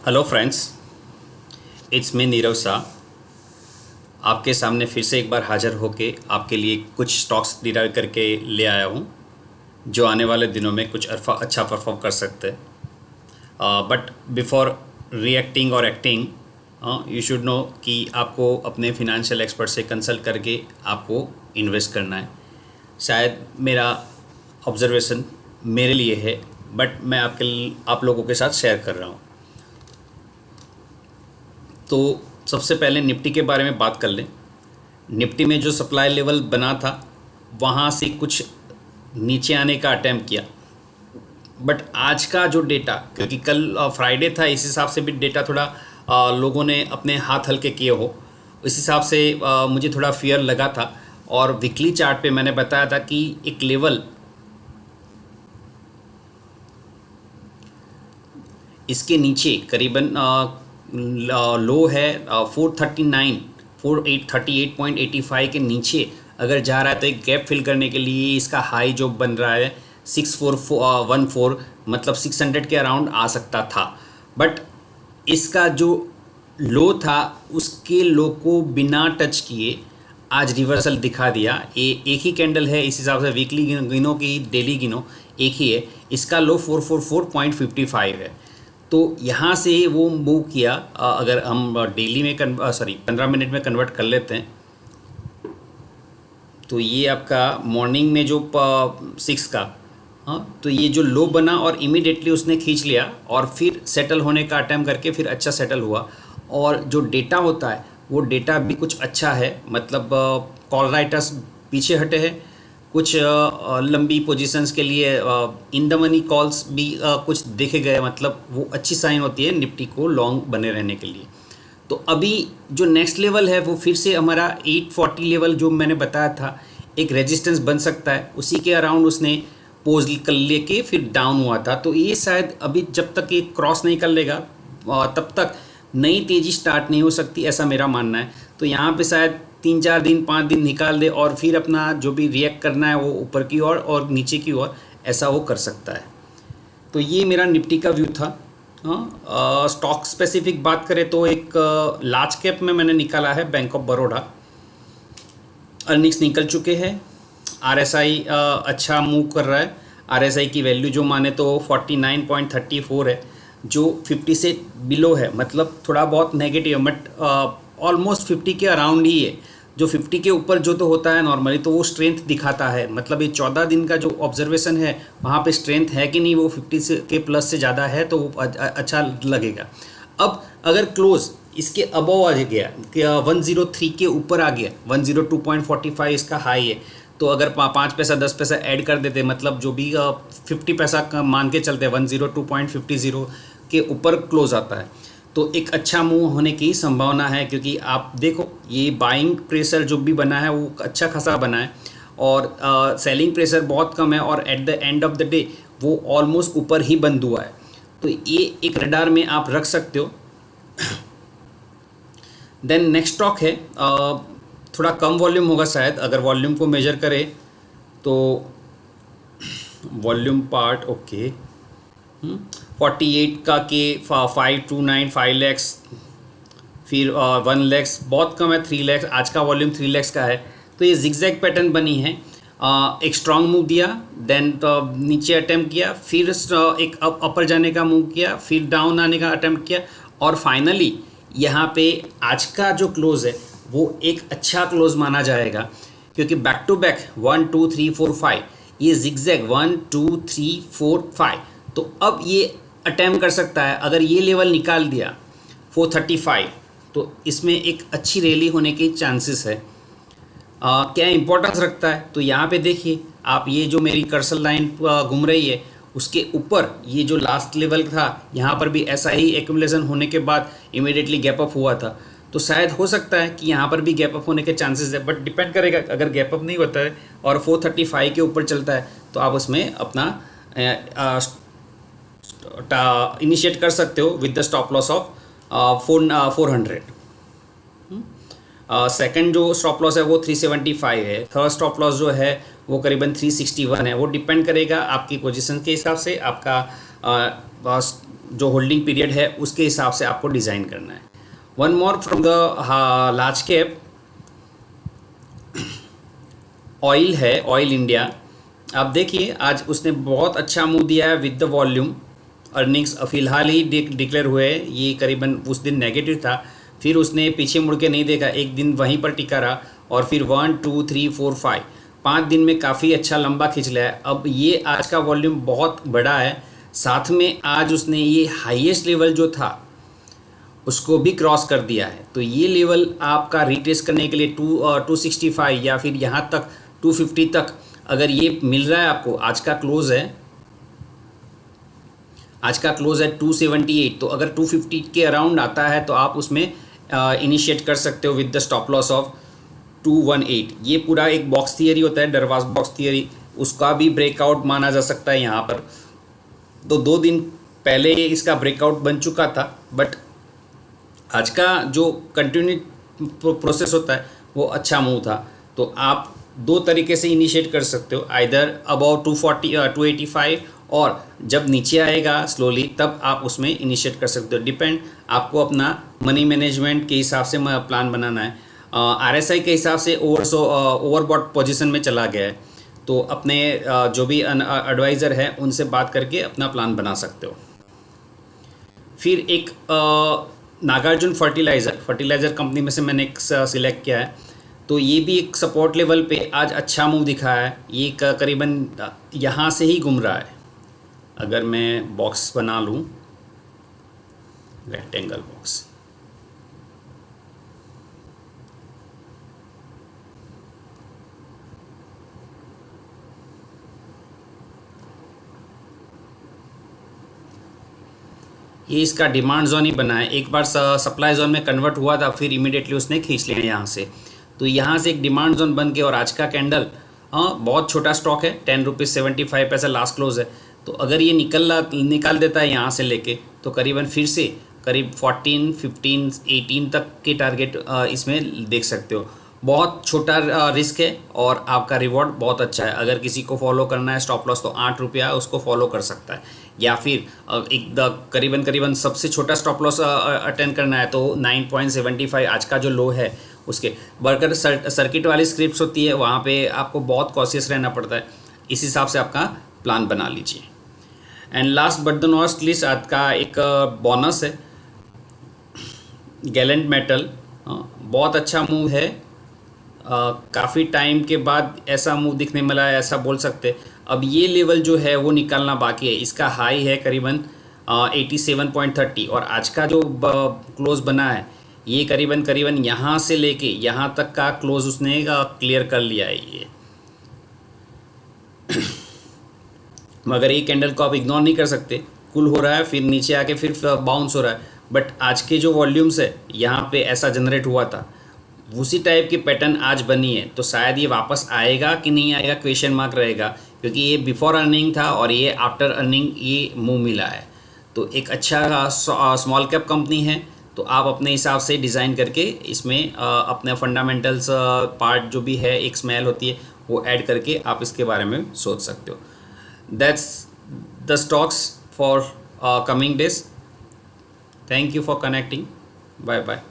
Hello friends, it's me Nirav Shah. आपके सामने फिर से एक बार हाज़िर होके आपके लिए कुछ स्टॉक्स डिराइव करके ले आया हूँ जो आने वाले दिनों में कुछ अच्छा परफॉर्म कर सकते हैं। बट बिफोर रिएक्टिंग और एक्टिंग यू शुड नो कि आपको अपने फिनेंशियल एक्सपर्ट से कंसल्ट करके आपको इन्वेस्ट करना है। शायद मेरा ऑब्जर्वेशन मेरे लिए है, बट मैं आप लोगों के साथ शेयर कर रहा हूँ। तो सबसे पहले निफ्टी के बारे में बात कर लें। निफ्टी में जो सप्लाई लेवल बना था वहाँ से कुछ नीचे आने का अटैम्प्ट किया, बट आज का जो डेटा, क्योंकि कल फ्राइडे था, इस हिसाब से भी डेटा थोड़ा लोगों ने अपने हाथ हल्के किए हो, इस हिसाब से मुझे थोड़ा फियर लगा था। और वीकली चार्ट पे मैंने बताया था कि एक लेवल इसके नीचे करीबन लो है 439 438.85 के नीचे अगर जा रहा है तो एक गैप फिल करने के लिए इसका हाई जो बन रहा है 6414, मतलब 600 के अराउंड आ सकता था। बट इसका जो लो था उसके लो को बिना टच किए आज रिवर्सल दिखा दिया। एक ही कैंडल है, इस हिसाब से वीकली गिनो कि डेली गिनो एक ही है। इसका लो 444.55 है। तो यहाँ से वो मूव किया। अगर हम डेली में 15 मिनट में कन्वर्ट कर लेते हैं तो ये आपका मॉर्निंग में जो 6 का, हाँ, तो ये जो लो बना और इमीडिएटली उसने खींच लिया और फिर सेटल होने का अटैम्प्ट करके फिर अच्छा सेटल हुआ। और जो डेटा होता है वो डेटा भी कुछ अच्छा है, मतलब कॉल राइटर्स पीछे हटे हैं, कुछ लंबी पोजीशंस के लिए इन द मनी कॉल्स भी कुछ देखे गए, मतलब वो अच्छी साइन होती है निफ्टी को लॉन्ग बने रहने के लिए। तो अभी जो नेक्स्ट लेवल है वो फिर से हमारा 840 लेवल जो मैंने बताया था एक रेजिस्टेंस बन सकता है, उसी के अराउंड उसने पोज कर लेके फिर डाउन हुआ था। तो ये शायद अभी जब तक ये क्रॉस नहीं कर लेगा तब तक नई तेज़ी स्टार्ट नहीं हो सकती, ऐसा मेरा मानना है। तो यहाँ पे शायद 3-4 दिन 5 दिन निकाल दे और फिर अपना जो भी रिएक्ट करना है वो ऊपर की ओर और नीचे की ओर, ऐसा वो कर सकता है। तो ये मेरा निफ्टी का व्यू था। स्टॉक स्पेसिफिक बात करें तो एक लार्ज कैप में मैंने निकाला है बैंक ऑफ बड़ौदा। अर्निंग्स निकल चुके हैं। आरएसआई अच्छा मूव कर रहा है। आरएसआई की वैल्यू जो माने तो 49.34 है, जो 50 से बिलो है, मतलब थोड़ा बहुत नेगेटिव है, बट ऑलमोस्ट 50 के अराउंड ही है। जो 50 के ऊपर जो तो होता है नॉर्मली तो वो स्ट्रेंथ दिखाता है, मतलब ये 14 दिन का जो ऑब्जर्वेशन है वहाँ पे स्ट्रेंथ है कि नहीं, वो 50 से के प्लस से ज़्यादा है तो वो अच्छा लगेगा। अब अगर क्लोज इसके अबव आ गया, 103 के ऊपर आ गया, 102.45 इसका हाई है, तो अगर 5 पैसा 10 पैसा ऐड कर देते, मतलब जो भी 50 पैसा का मान के चलते हैं, 102.50 के ऊपर क्लोज आता है तो एक अच्छा मूव होने की संभावना है। क्योंकि आप देखो ये बाइंग प्रेशर जो भी बना है वो अच्छा खासा बना है और सेलिंग प्रेशर बहुत कम है, और at the end of the day वो ऑलमोस्ट ऊपर ही बंद हुआ है। तो ये एक रडार में आप रख सकते हो। देन नेक्स्ट स्टॉक है, थोड़ा कम वॉल्यूम होगा शायद, अगर वॉल्यूम को मेजर करें तो वॉल्यूम पार्ट ओके 48 का के 529 5 लैक्स, फिर 1 लैक्स, बहुत कम है 3 लैक्स, आज का वॉल्यूम 3 लैक्स का है। तो ये जिगजैग पैटर्न बनी है। एक स्ट्रांग मूव दिया, देन नीचे अटैम्प्ट किया, फिर एक अपर जाने का मूव किया, फिर डाउन आने का अटैम्प्ट किया, और फाइनली यहाँ पे आज का जो क्लोज है वो एक अच्छा क्लोज माना जाएगा। क्योंकि बैक टू बैक 1 2 3 4 5 ये जिगजैग 1 2 3 4 5, तो अब ये अटैम्प्ट कर सकता है। अगर ये लेवल निकाल दिया 435 तो इसमें एक अच्छी रैली होने के चांसेस है। क्या इंपॉर्टेंस रखता है तो यहाँ पे देखिए आप, ये जो मेरी कर्सर लाइन घूम रही है उसके ऊपर ये जो लास्ट लेवल था यहाँ पर भी ऐसा ही एक्यूमुलेशन होने के बाद इमीडिएटली गैप अप हुआ था। तो शायद हो सकता है कि यहाँ पर भी गैप अप होने के चांसेस है, बट डिपेंड करेगा। अगर गैप अप नहीं होता है और 435 के ऊपर चलता है तो आप उसमें अपना इनिशिएट कर सकते हो with the stop loss of 400। Second जो स्टॉप लॉस है वो 375 है। थर्ड स्टॉप लॉस जो है वो करीबन 361 है। वो डिपेंड करेगा आपकी पोजीशन के हिसाब से, आपका जो होल्डिंग पीरियड है उसके हिसाब से आपको डिज़ाइन करना है। One more from the large cap, oil है, ऑयल इंडिया। आप देखिए आज उसने बहुत अच्छा मूव दिया है विद द वॉल्यूम। अर्निंग्स फ़िलहाल ही डिक्लेयर हुए, ये करीबन उस दिन नेगेटिव था, फिर उसने पीछे मुड़ के नहीं देखा, एक दिन वहीं पर टिका रहा और फिर 1 2 3 4 5 दिन में काफ़ी अच्छा लंबा खींच लिया है। अब ये आज का वॉल्यूम बहुत बड़ा है, साथ में आज उसने ये हाईएस्ट लेवल जो था उसको भी क्रॉस कर दिया है। तो ये लेवल आपका रिटेस्ट करने के लिए 265 या फिर यहाँ तक 250 तक अगर ये मिल रहा है आपको, आज का क्लोज है 278, तो अगर 250 के अराउंड आता है तो आप उसमें इनिशिएट कर सकते हो with the stop loss of 218। ये पूरा एक बॉक्स थियरी होता है, डरवास बॉक्स थियरी, उसका भी ब्रेकआउट माना जा सकता है यहाँ पर। तो 2 दिन पहले इसका ब्रेकआउट बन चुका था, बट आज का जो कंटिन्यू प्रोसेस होता है वो अच्छा मूव था। तो आप 2 तरीके से इनिशिएट कर सकते हो, आइदर अबाउट 285 और जब नीचे आएगा स्लोली तब आप उसमें इनिशिएट कर सकते हो। डिपेंड, आपको अपना मनी मैनेजमेंट के हिसाब से प्लान बनाना है। RSI के हिसाब से ओवरबॉट पोजीशन में चला गया है, तो अपने जो भी एडवाइज़र है उनसे बात करके अपना प्लान बना सकते हो। फिर एक नागार्जुन फर्टिलाइज़र कंपनी में से मैंने एक सिलेक्ट किया है, तो ये भी एक सपोर्ट लेवल पे आज अच्छा मूव दिखा है। ये करीबन यहाँ से ही घूम रहा है। अगर मैं बॉक्स बना लूँ, रेक्टेंगल बॉक्स, ये इसका डिमांड जोन ही बना है। एक बार सप्लाई जोन में कन्वर्ट हुआ था, फिर इमीडिएटली उसने खींच लिया यहाँ से। तो यहाँ से एक डिमांड जोन बन के, और आज का कैंडल बहुत छोटा स्टॉक है, 10 रुपीज़ 75 पैसा लास्ट क्लोज है। तो अगर ये निकाल देता है यहाँ से लेके, तो करीबन फिर से करीब 14, 15, 18 तक के टारगेट इसमें देख सकते हो। बहुत छोटा रिस्क है और आपका रिवॉर्ड बहुत अच्छा है। अगर किसी को फॉलो करना है स्टॉप लॉस, तो 8 रुपया उसको फॉलो कर सकता है, या फिर करीबन सबसे छोटा स्टॉप लॉस अटेंड करना है तो 9.75 आज का जो लो है उसके। वर्कर सर्किट वाली स्क्रिप्ट्स होती है, वहाँ पे आपको बहुत कॉशियस रहना पड़ता है, इस हिसाब से आपका प्लान बना लीजिए। And last but the not least, आज का एक बोनस है, गैलेंट मेटल। बहुत अच्छा मूव है, काफ़ी टाइम के बाद ऐसा मूव दिखने मिला है, ऐसा बोल सकते। अब ये लेवल जो है वो निकालना बाकी है। इसका हाई है करीबन 87.30 और आज का जो क्लोज बना है ये करीबन यहाँ से लेके यहाँ तक का क्लोज उसने क्लियर कर लिया है ये। मगर ये कैंडल को आप इग्नोर नहीं कर सकते, कुल हो रहा है, फिर नीचे आके फिर बाउंस हो रहा है, बट आज के जो वॉल्यूम्स है यहाँ पे ऐसा जनरेट हुआ था, उसी टाइप की पैटर्न आज बनी है। तो शायद ये वापस आएगा कि नहीं आएगा, क्वेश्चन मार्क रहेगा, क्योंकि ये बिफोर अर्निंग था और ये आफ्टर अर्निंग ये मूव मिला है। तो एक अच्छा स्मॉल कैप कंपनी है, तो आप अपने हिसाब से डिज़ाइन करके इसमें अपने फंडामेंटल्स पार्ट जो भी है, एक स्मेल होती है, वो ऐड करके आप इसके बारे में सोच सकते हो। That's the stocks for coming days. Thank you for connecting. Bye bye.